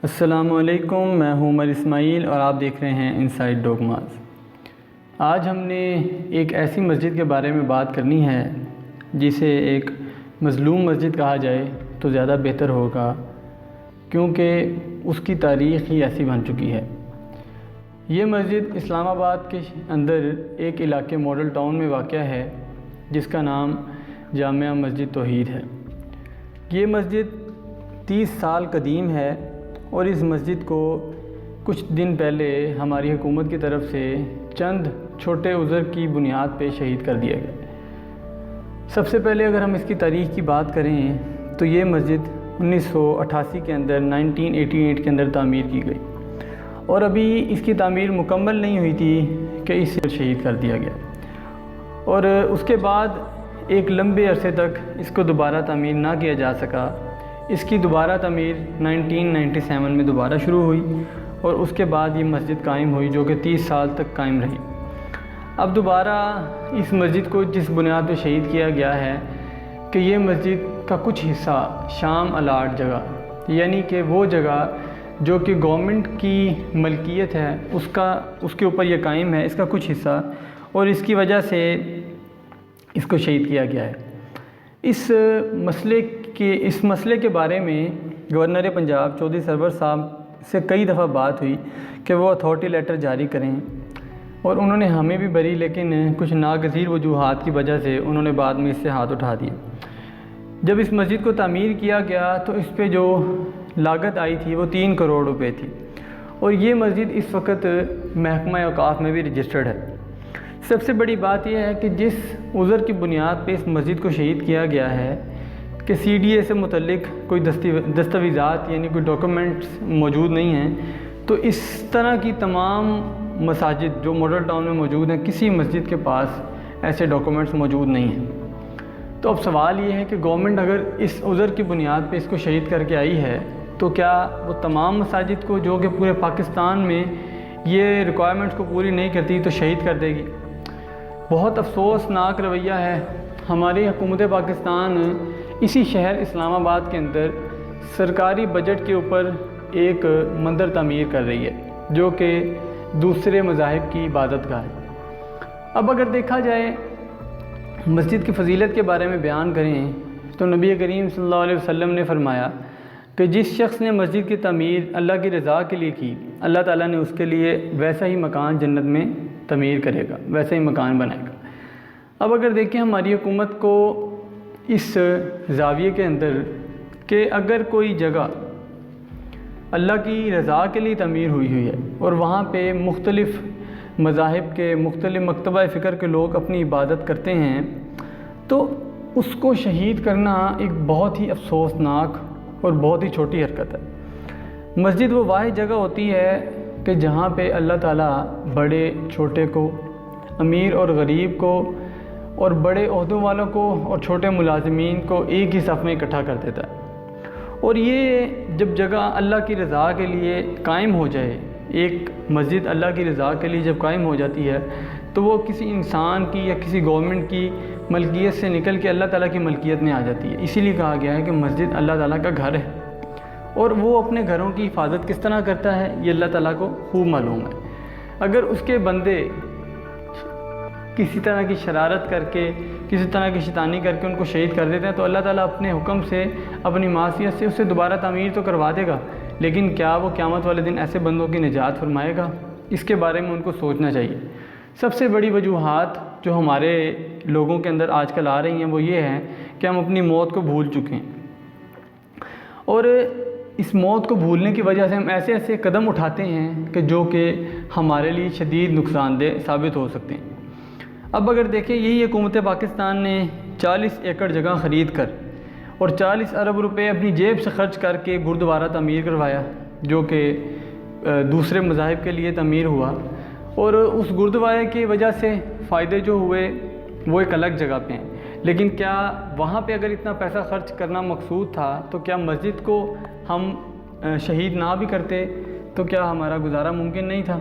السلام علیکم، میں ہوں عمر اسماعیل اور آپ دیکھ رہے ہیں انسائیڈ ڈوگماز۔ آج ہم نے ایک ایسی مسجد کے بارے میں بات کرنی ہے جسے ایک مظلوم مسجد کہا جائے تو زیادہ بہتر ہوگا، کیونکہ اس کی تاریخ ہی ایسی بن چکی ہے۔ یہ مسجد اسلام آباد کے اندر ایک علاقے ماڈل ٹاؤن میں واقع ہے جس کا نام جامعہ مسجد توحید ہے۔ یہ مسجد 30 سال قدیم ہے اور اس مسجد کو کچھ دن پہلے ہماری حکومت کی طرف سے چند چھوٹے عذر کی بنیاد پہ شہید کر دیا گیا۔ سب سے پہلے اگر ہم اس کی تاریخ کی بات کریں تو یہ مسجد 1988 کے اندر 1988 کے اندر تعمیر کی گئی اور ابھی اس کی تعمیر مکمل نہیں ہوئی تھی کہ اسے شہید کر دیا گیا، اور اس کے بعد ایک لمبے عرصے تک اس کو دوبارہ تعمیر نہ کیا جا سکا۔ اس کی دوبارہ تعمیر 1997 میں دوبارہ شروع ہوئی اور اس کے بعد یہ مسجد قائم ہوئی جو کہ 30 سال تک قائم رہی۔ اب دوبارہ اس مسجد کو جس بنیاد پہ شہید کیا گیا ہے کہ یہ مسجد کا کچھ حصہ شام الاٹ جگہ، یعنی کہ وہ جگہ جو کہ گورنمنٹ کی ملکیت ہے اس کے اوپر یہ قائم ہے، اس کا کچھ حصہ، اور اس کی وجہ سے اس کو شہید کیا گیا ہے۔ اس مسئلے کے بارے میں گورنر پنجاب چودھری سرور صاحب سے کئی دفعہ بات ہوئی کہ وہ اتھارٹی لیٹر جاری کریں، اور انہوں نے ہمیں بھی بری، لیکن کچھ ناگزیر وجوہات کی وجہ سے انہوں نے بعد میں اس سے ہاتھ اٹھا دیے۔ جب اس مسجد کو تعمیر کیا گیا تو اس پہ جو لاگت آئی تھی وہ 3 کروڑ روپے تھی، اور یہ مسجد اس وقت محکمہ اوقاف میں بھی رجسٹرڈ ہے۔ سب سے بڑی بات یہ ہے کہ جس عذر کی بنیاد پہ اس مسجد کو شہید کیا گیا ہے کہ CDA سے متعلق کوئی دستاویزات یعنی کوئی ڈاکومنٹس موجود نہیں ہیں، تو اس طرح کی تمام مساجد جو ماڈل ٹاؤن میں موجود ہیں کسی مسجد کے پاس ایسے ڈاکومنٹس موجود نہیں ہیں۔ تو اب سوال یہ ہے کہ گورنمنٹ اگر اس عذر کی بنیاد پہ اس کو شہید کر کے آئی ہے تو کیا وہ تمام مساجد کو جو کہ پورے پاکستان میں یہ ریکوائرمنٹس کو پوری نہیں کرتی تو شہید کر دے گی؟ بہت افسوسناک رویہ ہے۔ ہماری حکومت پاکستان اسی شہر اسلام آباد کے اندر سرکاری بجٹ کے اوپر ایک مندر تعمیر کر رہی ہے جو کہ دوسرے مذاہب کی عبادت گاہ ہے۔ اب اگر دیکھا جائے مسجد کی فضیلت کے بارے میں بیان کریں تو نبی کریم صلی اللہ علیہ وسلم نے فرمایا کہ جس شخص نے مسجد کی تعمیر اللہ کی رضا کے لیے کی، اللہ تعالیٰ نے اس کے لیے ویسا ہی مکان جنت میں تعمیر کرے گا، ویسا ہی مکان بنائے گا۔ اب اگر دیکھیں ہماری حکومت کو اس زاویے کے اندر کہ اگر کوئی جگہ اللہ کی رضا کے لیے تعمیر ہوئی ہے اور وہاں پہ مختلف مذاہب کے مختلف مکتبہ فکر کے لوگ اپنی عبادت کرتے ہیں، تو اس کو شہید کرنا ایک بہت ہی افسوسناک اور بہت ہی چھوٹی حرکت ہے۔ مسجد وہ واحد جگہ ہوتی ہے کہ جہاں پہ اللہ تعالیٰ بڑے چھوٹے کو، امیر اور غریب کو، اور بڑے عہدوں والوں کو اور چھوٹے ملازمین کو ایک ہی صف میں اکٹھا کر دیتا ہے۔ اور یہ جب جگہ اللہ کی رضا کے لیے قائم ہو جائے، ایک مسجد اللہ کی رضا کے لیے جب قائم ہو جاتی ہے تو وہ کسی انسان کی یا کسی گورنمنٹ کی ملکیت سے نکل کے اللہ تعالیٰ کی ملکیت میں آ جاتی ہے۔ اسی لیے کہا گیا ہے کہ مسجد اللہ تعالیٰ کا گھر ہے، اور وہ اپنے گھروں کی حفاظت کس طرح کرتا ہے یہ اللہ تعالیٰ کو خوب معلوم ہے۔ اگر اس کے بندے کسی طرح کی شرارت کر کے، کسی طرح کی شیطانی کر کے ان کو شہید کر دیتے ہیں تو اللہ تعالیٰ اپنے حکم سے، اپنی معصیت سے اسے دوبارہ تعمیر تو کروا دے گا، لیکن کیا وہ قیامت والے دن ایسے بندوں کی نجات فرمائے گا؟ اس کے بارے میں ان کو سوچنا چاہیے۔ سب سے بڑی وجوہات جو ہمارے لوگوں کے اندر آج کل آ رہی ہیں وہ یہ ہے کہ ہم اپنی موت کو بھول چکے ہیں، اور اس موت کو بھولنے کی وجہ سے ہم ایسے ایسے قدم اٹھاتے ہیں کہ جو کہ ہمارے لیے شدید نقصان دہ ثابت ہو سکتے ہیں۔ اب اگر دیکھیں یہی حکومت پاکستان نے 40 ایکڑ جگہ خرید کر اور 40 ارب روپے اپنی جیب سے خرچ کر کے گردوارہ تعمیر کروایا جو کہ دوسرے مذاہب کے لیے تعمیر ہوا، اور اس گردوارے کی وجہ سے فائدے جو ہوئے وہ ایک الگ جگہ پہ ہیں، لیکن کیا وہاں پہ اگر اتنا پیسہ خرچ کرنا مقصود تھا تو کیا مسجد کو ہم شہید نہ بھی کرتے تو کیا ہمارا گزارا ممکن نہیں تھا؟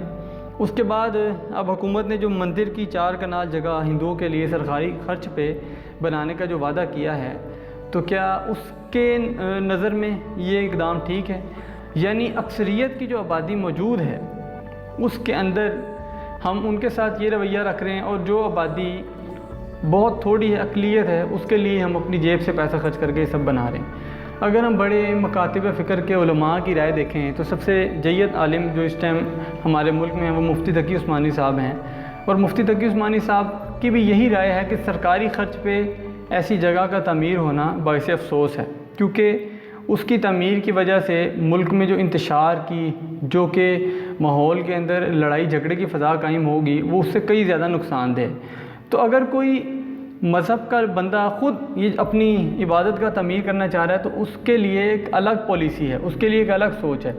اس کے بعد اب حکومت نے جو مندر کی 4 کنال جگہ ہندوؤں کے لیے سرکاری خرچ پہ بنانے کا جو وعدہ کیا ہے تو کیا اس کے نظر میں یہ اقدام ٹھیک ہے؟ یعنی اکثریت کی جو آبادی موجود ہے اس کے اندر ہم ان کے ساتھ یہ رویہ رکھ رہے ہیں، اور جو آبادی بہت تھوڑی ہے، اقلیت ہے، اس کے لیے ہم اپنی جیب سے پیسہ خرچ کر کے یہ سب بنا رہے ہیں۔ اگر ہم بڑے مکاتب فکر کے علماء کی رائے دیکھیں تو سب سے جید عالم جو اس ٹائم ہمارے ملک میں ہیں وہ مفتی تقی عثمانی صاحب ہیں، اور مفتی تقی عثمانی صاحب کی بھی یہی رائے ہے کہ سرکاری خرچ پہ ایسی جگہ کا تعمیر ہونا باعث افسوس ہے، کیونکہ اس کی تعمیر کی وجہ سے ملک میں جو انتشار کی، جو کہ ماحول کے اندر لڑائی جھگڑے کی فضا قائم ہوگی، وہ اس سے کئی زیادہ نقصان دہ۔ تو اگر کوئی مذہب کا بندہ خود یہ اپنی عبادت کا تعمیر کرنا چاہ رہا ہے تو اس کے لیے ایک الگ پالیسی ہے، اس کے لیے ایک الگ سوچ ہے،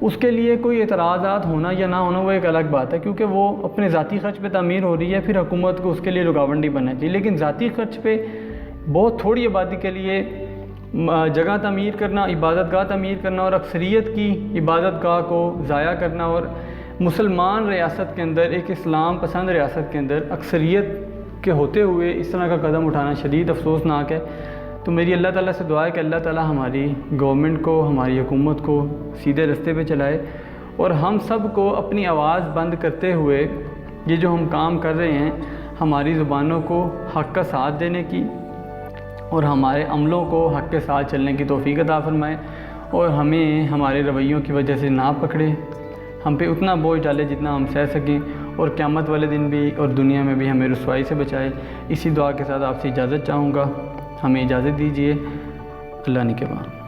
اس کے لیے کوئی اعتراضات ہونا یا نہ ہونا وہ ایک الگ بات ہے، کیونکہ وہ اپنے ذاتی خرچ پہ تعمیر ہو رہی ہے، پھر حکومت کو اس کے لیے رکاوٹ نہیں بننا چاہیے۔ لیکن ذاتی خرچ پہ بہت تھوڑی آبادی کے لیے جگہ تعمیر کرنا، عبادت گاہ تعمیر کرنا، اور اکثریت کی عبادت گاہ کو ضائع کرنا، اور مسلمان ریاست کے اندر، ایک اسلام پسند ریاست کے اندر اکثریت کے ہوتے ہوئے اس طرح کا قدم اٹھانا شدید افسوسناک ہے۔ تو میری اللہ تعالیٰ سے دعا ہے کہ اللہ تعالیٰ ہماری گورنمنٹ کو، ہماری حکومت کو سیدھے رستے پہ چلائے، اور ہم سب کو اپنی آواز بند کرتے ہوئے یہ جو ہم کام کر رہے ہیں، ہماری زبانوں کو حق کا ساتھ دینے کی اور ہمارے عملوں کو حق کے ساتھ چلنے کی توفیق عطا فرمائے، اور ہمیں ہمارے رویوں کی وجہ سے نہ پکڑے، ہم پہ اتنا بوجھ ڈالے جتنا ہم سہ سکیں، اور قیامت والے دن بھی اور دنیا میں بھی ہمیں رسوائی سے بچائے۔ اسی دعا کے ساتھ آپ سے اجازت چاہوں گا، ہمیں اجازت دیجیے، اللہ نگہبان۔